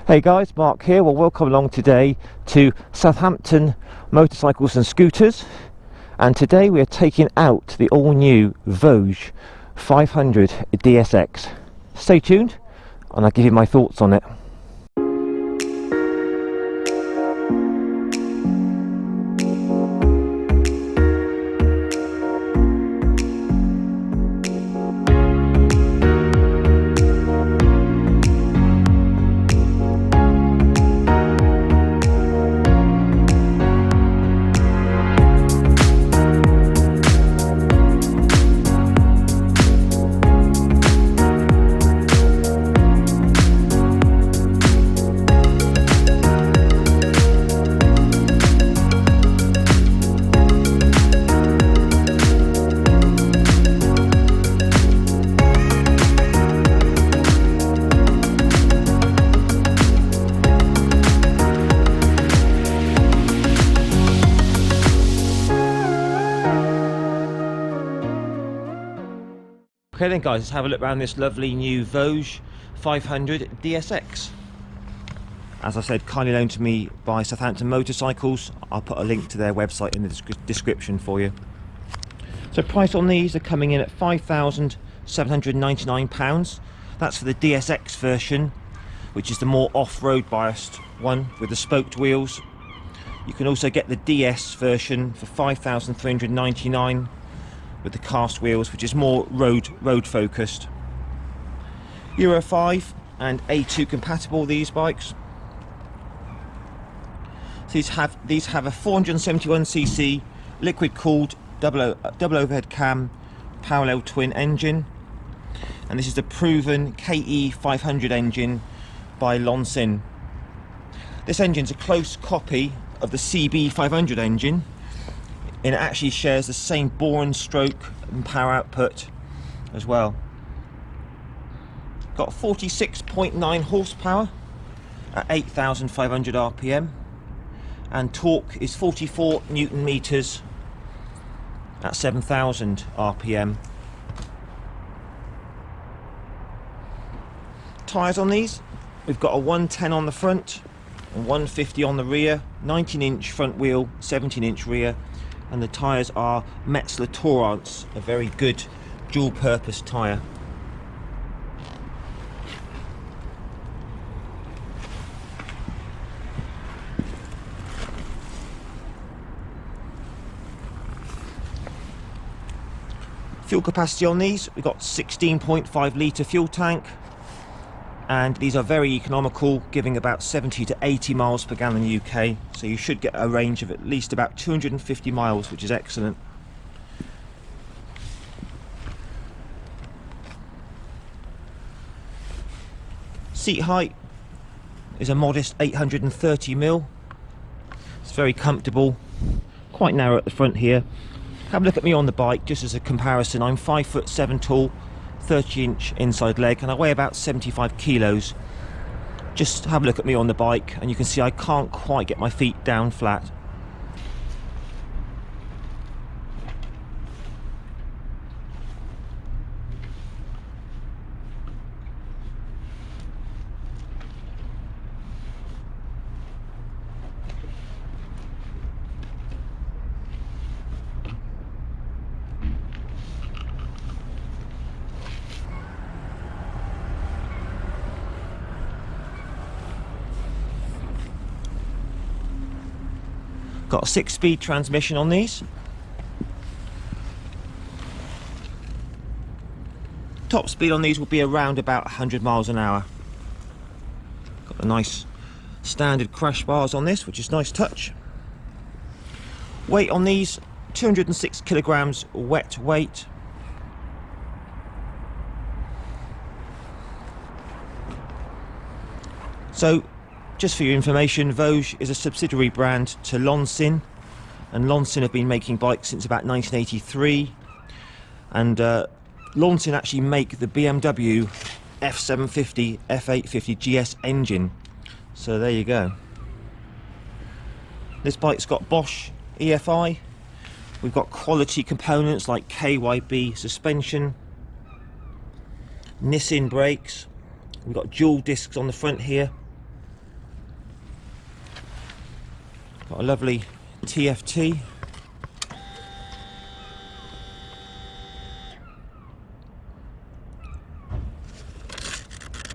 Hey guys, Mark here. Well, welcome along today to Southampton Motorcycles and Scooters, and today we are taking out the all-new Voge 500Dsx. Stay tuned and I'll give you my thoughts on it. Okay then guys, let's have a look around this lovely new Voge 500Dsx. As I said, kindly loaned to me by Southampton Motorcycles. I'll put a link to their website in the description for you. So price on these are coming in at £5,799. That's for the DSX version, which is the more off-road biased one with the spoked wheels. You can also get the DS version for £5,399 with the cast wheels, which is more road focused. Euro 5 and A2 compatible, these bikes. So these have a 471cc liquid cooled double overhead cam parallel twin engine, and this is the proven KE 500 engine by Lonsin. This engine is a close copy of the CB 500 engine, and it actually shares the same bore and stroke and power output as well. Got 46.9 horsepower at 8,500 RPM, and torque is 44 Newton meters at 7,000 RPM. Tyres on these, we've got a 110 on the front and 150 on the rear, 19-inch front wheel, 17-inch rear, and the tyres are Metzler Torrance, a very good dual purpose tyre. Fuel capacity on these, we've got 16.5 litre fuel tank, and these are very economical, giving about 70 to 80 miles per gallon in the UK, so you should get a range of at least about 250 miles, which is excellent. Seat height is a modest 830mm. It's very comfortable, quite narrow at the front here. Have a look at me on the bike just as a comparison. I'm 5'7" tall, 30-inch inside leg, and I weigh about 75 kilos. Just have a look at me on the bike and you can see I can't quite get my feet down flat. Got a 6-speed transmission on these. Top speed on these will be around about 100 miles an hour. Got the nice standard crash bars on this, which is nice touch. Weight on these, 206 kilograms wet weight. So, just for your information, Voge is a subsidiary brand to Lonsin, and Lonsin have been making bikes since about 1983, and Lonsin actually make the BMW F750, F850 GS engine, so there you go. This bike's got Bosch EFI, we've got quality components like KYB suspension, Nissin brakes, we've got dual discs on the front here, Got a lovely TFT.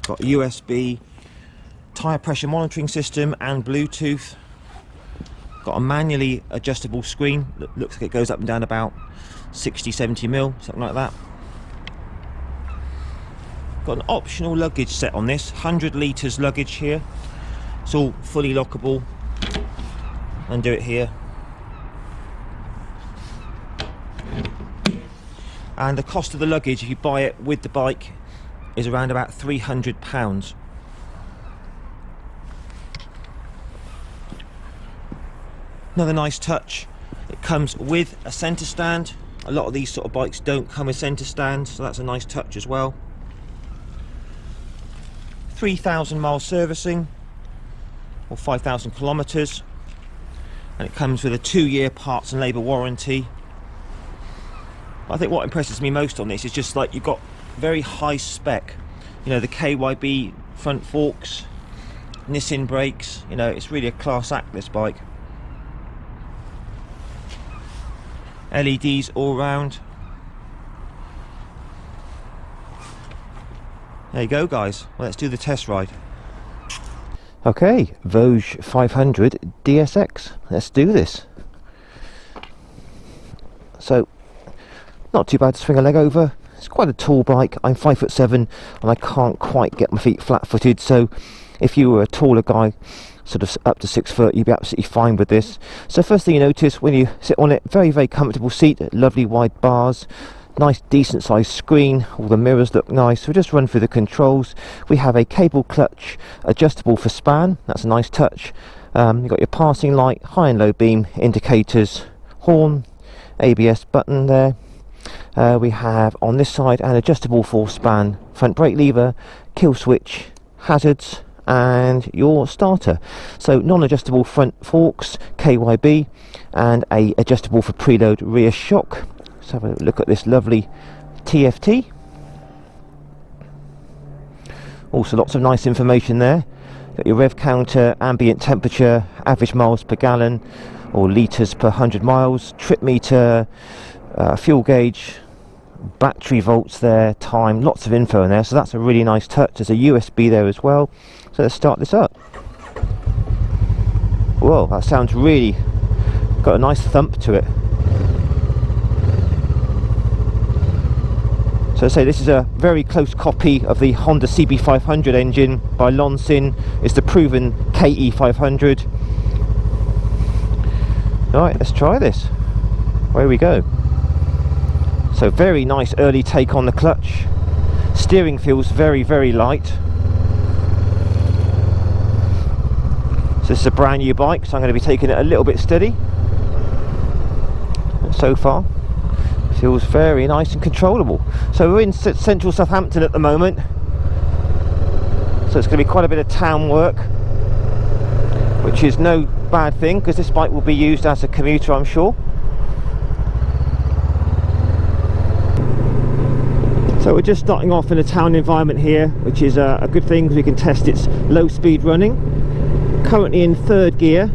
Got a USB tyre pressure monitoring system and Bluetooth. Got a manually adjustable screen that looks like it goes up and down about 60-70 mil, something like that. Got an optional luggage set on this, 100 litres luggage here. It's all fully lockable. Undo it here. And the cost of the luggage, if you buy it with the bike, is around about £300. Another nice touch, it comes with a centre stand. A lot of these sort of bikes don't come with centre stands, so that's a nice touch as well. 3,000 mile servicing, or 5,000 kilometres, and it comes with a 2-year parts and labour warranty. I think what impresses me most on this is just like you've got very high spec, you know, the KYB front forks, Nissin brakes, you know, it's really a class act, this bike. LEDs all round. There you go, guys. Well, let's do the test ride. Okay, Voge 500Dsx. Let's do this. So, not too bad to swing a leg over. It's quite a tall bike. I'm 5'7" and I can't quite get my feet flat-footed, so if you were a taller guy, sort of up to 6 foot, you'd be absolutely fine with this. So first thing you notice when you sit on it, very, very comfortable seat, lovely wide bars, nice decent sized screen, all the mirrors look nice. We'll just run through the controls. We have a cable clutch, adjustable for span, that's a nice touch. You've got your passing light, high and low beam indicators, horn, ABS button there. We have on this side an adjustable for span front brake lever, kill switch, hazards, and your starter. So non-adjustable front forks, KYB, and a adjustable for preload rear shock. Let's have a look at this lovely TFT. Also lots of nice information there. Got your rev counter, ambient temperature, average miles per gallon or litres per 100 miles, trip meter, fuel gauge, battery volts there, time, lots of info in there, so that's a really nice touch. There's a USB there as well. So let's start this up. Whoa, that sounds really got a nice thump to it. So say this is a very close copy of the Honda CB500 engine by Lonsin. It's the proven KE500. Alright, let's try this. Away we go. So very nice early take on the clutch. Steering feels very, very light. So this is a brand new bike, so I'm going to be taking it a little bit steady. And so far feels very nice and controllable. So we're in central Southampton at the moment, so it's going to be quite a bit of town work, which is no bad thing because this bike will be used as a commuter, I'm sure. So we're just starting off in a town environment here, which is a good thing because we can test its low speed running. Currently in 3rd gear.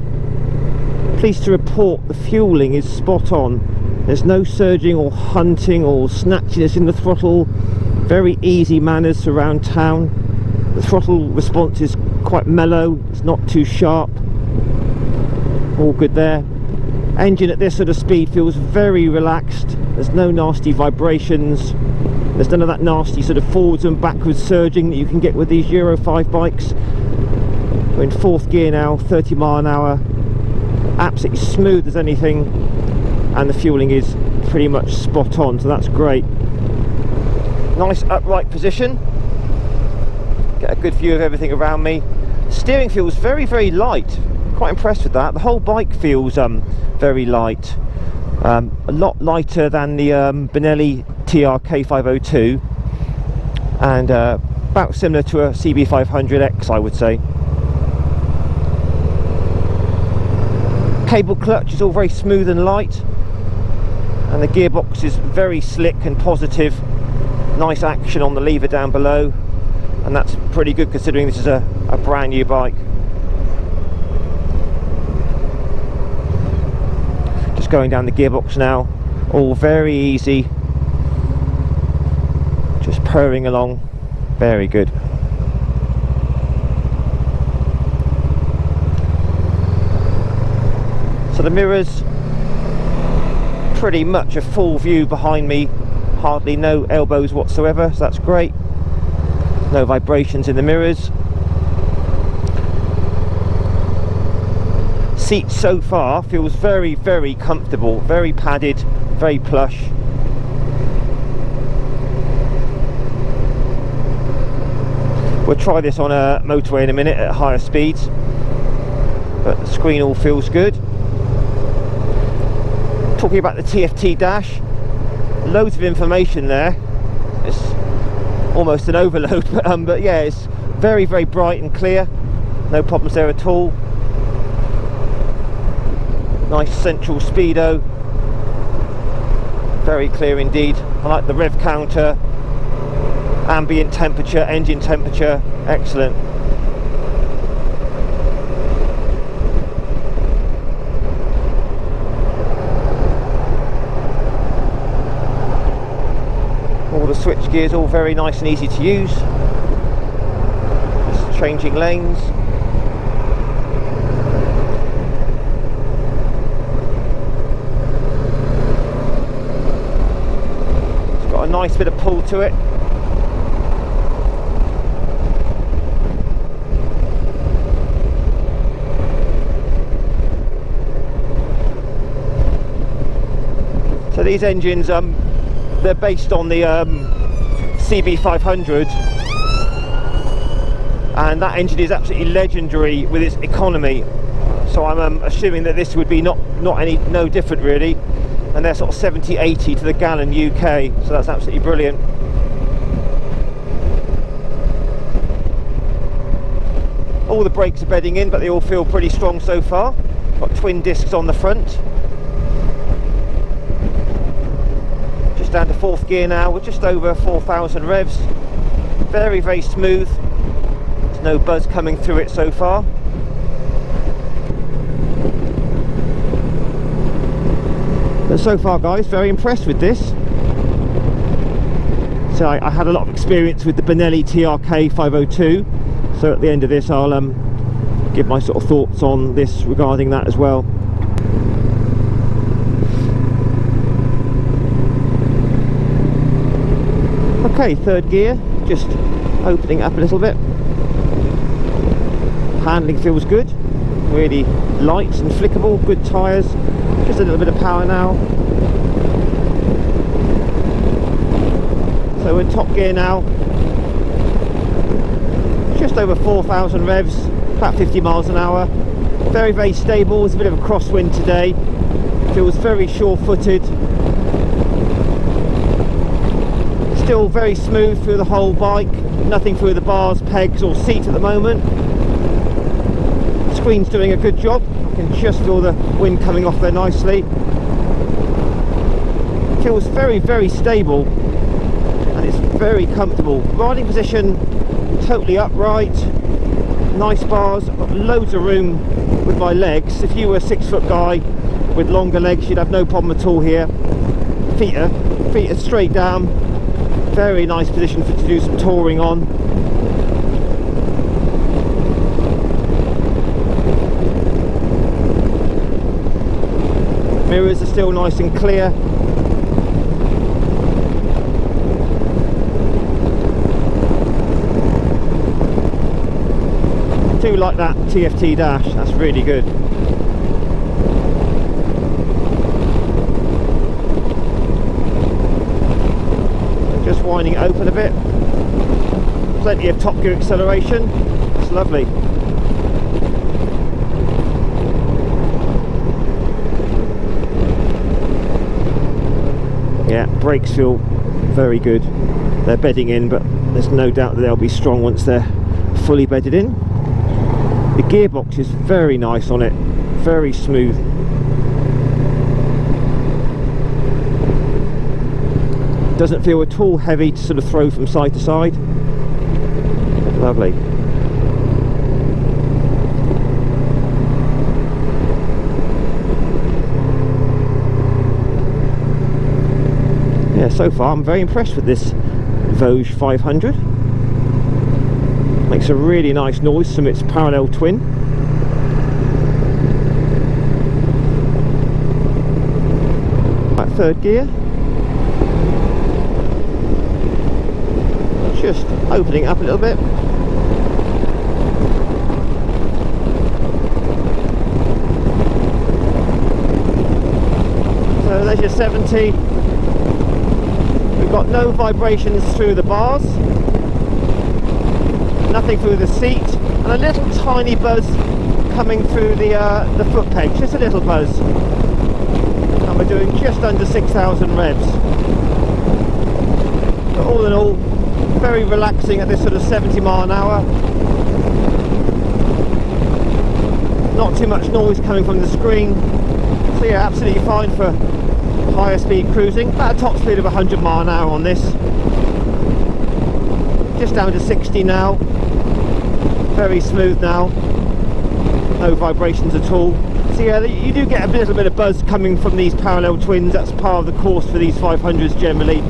Pleased to report the fueling is spot on. There's no surging or hunting or snatchiness in the throttle. Very easy manners around town. The throttle response is quite mellow, it's not too sharp. All good there. Engine at this sort of speed feels very relaxed. There's no nasty vibrations. There's none of that nasty sort of forwards and backwards surging that you can get with these Euro 5 bikes. We're in 4th gear now, 30 mile an hour. Absolutely smooth as anything. And the fueling is pretty much spot on, so that's great. Nice upright position. Get a good view of everything around me. Steering feels very, very light. Quite impressed with that. The whole bike feels very light. A lot lighter than the Benelli TR K502, and about similar to a CB500X, I would say. Cable clutch is all very smooth and light, and the gearbox is very slick and positive. Nice action on the lever down below, and that's pretty good considering this is a brand new bike. Just going down the gearbox now, all very easy, just purring along, very good. So the mirrors, pretty much a full view behind me, hardly no elbows whatsoever, so that's great. No vibrations in the mirrors. Seat so far feels very, very comfortable, very padded, very plush. We'll try this on a motorway in a minute at higher speeds, but the screen all feels good. Talking about the TFT dash, loads of information there. It's almost an overload, but yeah, it's very, very bright and clear. No problems there at all. Nice central speedo, very clear indeed. I like the rev counter, ambient temperature, engine temperature, excellent. All the switch gears all very nice and easy to use. Just changing lanes. Nice bit of pull to it. So these engines, they're based on the CB 500, and that engine is absolutely legendary with its economy. So I'm assuming that this would be no different really. And they're sort of 70-80 to the gallon UK, so that's absolutely brilliant. All the brakes are bedding in, but they all feel pretty strong so far. Got twin discs on the front. Just down to 4th gear now, we're just over 4,000 revs. Very, very smooth. There's no buzz coming through it so far. But so far guys, very impressed with this. So I had a lot of experience with the Benelli TRK 502, so at the end of this I'll give my sort of thoughts on this regarding that as well. Okay, 3rd gear, just opening up a little bit. Handling feels good, really light and flickable, good tyres. Just a little bit of power now. So we're in top gear now. Just over 4,000 revs, about 50 miles an hour. Very, very stable. There's a bit of a crosswind today. Feels very sure-footed. Still very smooth through the whole bike. Nothing through the bars, pegs or seat at the moment. Screen's doing a good job. Can just feel the wind coming off there nicely. Feels very, very stable, and it's very comfortable. Riding position totally upright, nice bars. I've got loads of room with my legs. If you were a 6-foot guy with longer legs, you'd have no problem at all here. Feet are straight down. Very nice position to do some touring on. Mirrors are still nice and clear. I do like that TFT dash, that's really good. Just winding it open a bit. Plenty of top gear acceleration, it's lovely. Yeah, brakes feel very good. They're bedding in, but there's no doubt that they'll be strong once they're fully bedded in. The gearbox is very nice on it, very smooth. Doesn't feel at all heavy to sort of throw from side to side. Lovely. so far I'm very impressed with this Voge 500. Makes a really nice noise from its parallel twin. Right, third gear. Just opening it up a little bit. So there's your 70. We've got no vibrations through the bars, nothing through the seat, and a little tiny buzz coming through the foot pegs, just a little buzz. And we're doing just under 6,000 revs. But all in all, very relaxing at this sort of 70 mile an hour. Not too much noise coming from the screen. So yeah, absolutely fine for higher speed cruising. About a top speed of 100 mile an hour on this. Just down to 60 now. Very smooth now. No vibrations at all. So yeah, you do get a little bit of buzz coming from these parallel twins. That's part of the course for these 500s generally.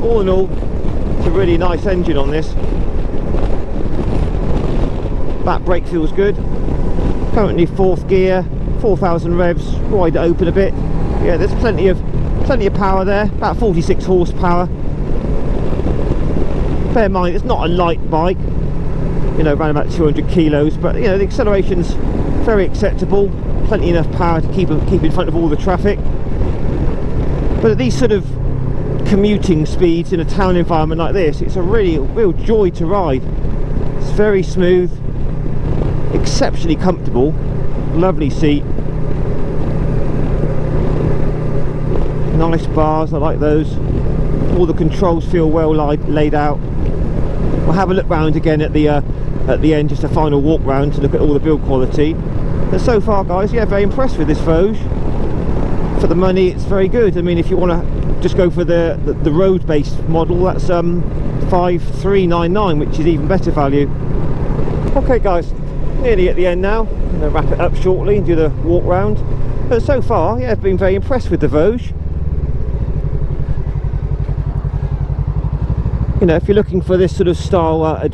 All in all, it's a really nice engine on this. Back brake feels good. Currently fourth gear, 4,000 revs. Wide it open a bit. Yeah, there's plenty of power there. About 46 horsepower. Bear in mind, it's not a light bike. You know, around about 200 kilos. But you know, the acceleration's very acceptable. Plenty enough power to keep in front of all the traffic. But at these sort of commuting speeds in a town environment like this, it's a real joy to ride. It's very smooth, exceptionally comfortable, lovely seat, nice bars, I like those. All the controls feel well laid out. We'll have a look round again at the end, just a final walk round to look at all the build quality. But so far, guys, yeah, very impressed with this Voge. For the money, it's very good. I mean, if you want to just go for the road-based model, that's 5,399, which is even better value. Okay, guys, nearly at the end now. I'm going to wrap it up shortly and do the walk round. But so far, yeah, I've been very impressed with the Voge. You know, if you're looking for this sort of style,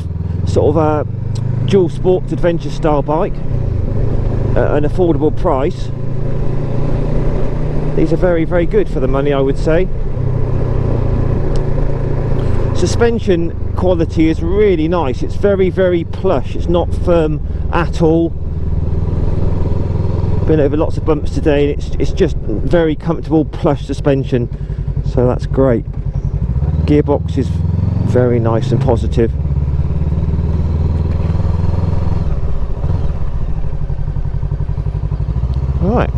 dual sport adventure style bike at an affordable price, these are very, very good for the money, I would say. Suspension quality is really nice. It's very, very plush. It's not firm at all. Been over lots of bumps today, and it's just very comfortable plush suspension, so that's great. Gearbox is very nice and positive. Right,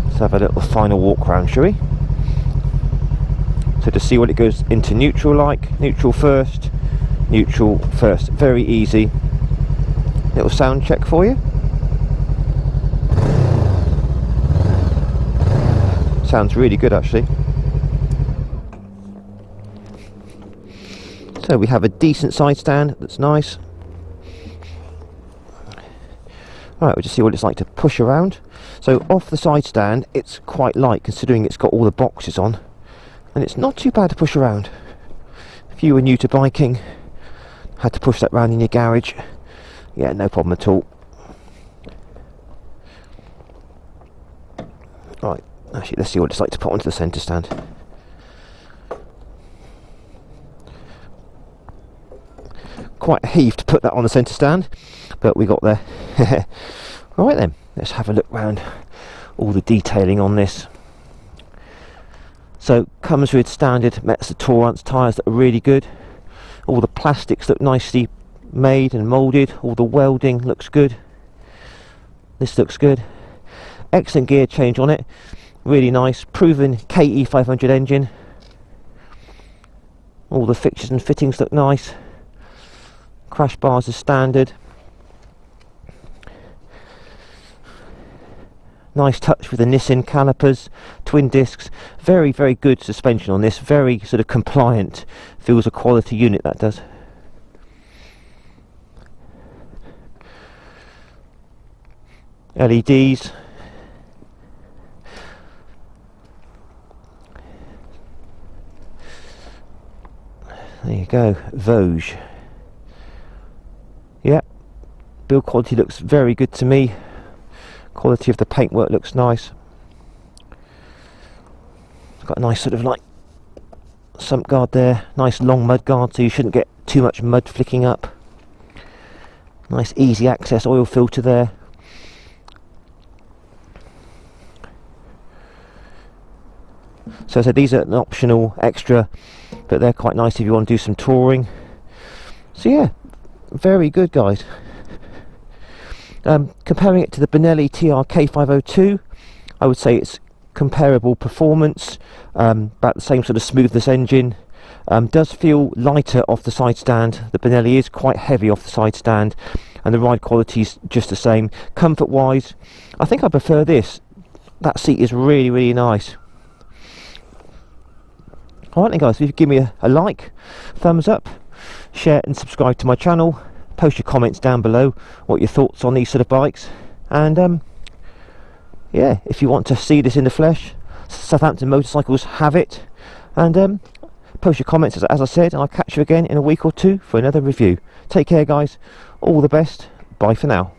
let's have a little final walk round, shall we? So to see what it goes into neutral like, neutral first, very easy. Little sound check for you. Sounds really good actually. So we have a decent side stand that's nice. Alright, we'll just see what it's like to push around. So off the side stand, it's quite light considering it's got all the boxes on, and it's not too bad to push around. If you were new to biking, had to push that round in your garage, yeah, no problem at all. Right, actually let's see what it's like to put onto the centre stand. Quite a heave to put that on the centre stand, but we got there. Right then, let's have a look round all the detailing on this. So comes with standard Metzer Tourance tyres that are really good. All the plastics look nicely made and moulded. All the welding looks good. This looks good. Excellent gear change on it. Really nice. Proven KE 500 engine. All the fixtures and fittings look nice. Crash bars are standard. Nice touch with the Nissan calipers, twin discs. Very, very good suspension on this. Very sort of compliant. Feels a quality unit, that does. LEDs. go, Voge. Yeah, build quality looks very good to me. Quality of the paintwork looks nice. It's got a nice sort of like sump guard there, nice long mud guard, so you shouldn't get too much mud flicking up. Nice easy access oil filter there. So I said these are an optional extra, but they're quite nice if you want to do some touring. So yeah, very good guys. Comparing it to the Benelli TRK502, I would say it's comparable performance, about the same sort of smoothness engine. Does feel lighter off the side stand. The Benelli is quite heavy off the side stand, and the ride quality is just the same. Comfort wise, I think I prefer this. That seat is really, really nice. Alright then guys, if you give me a like, thumbs up, share and subscribe to my channel, post your comments down below what your thoughts on these sort of bikes, and yeah, if you want to see this in the flesh, Southampton Motorcycles have it, and post your comments as I said, and I'll catch you again in a week or two for another review. Take care guys, all the best, bye for now.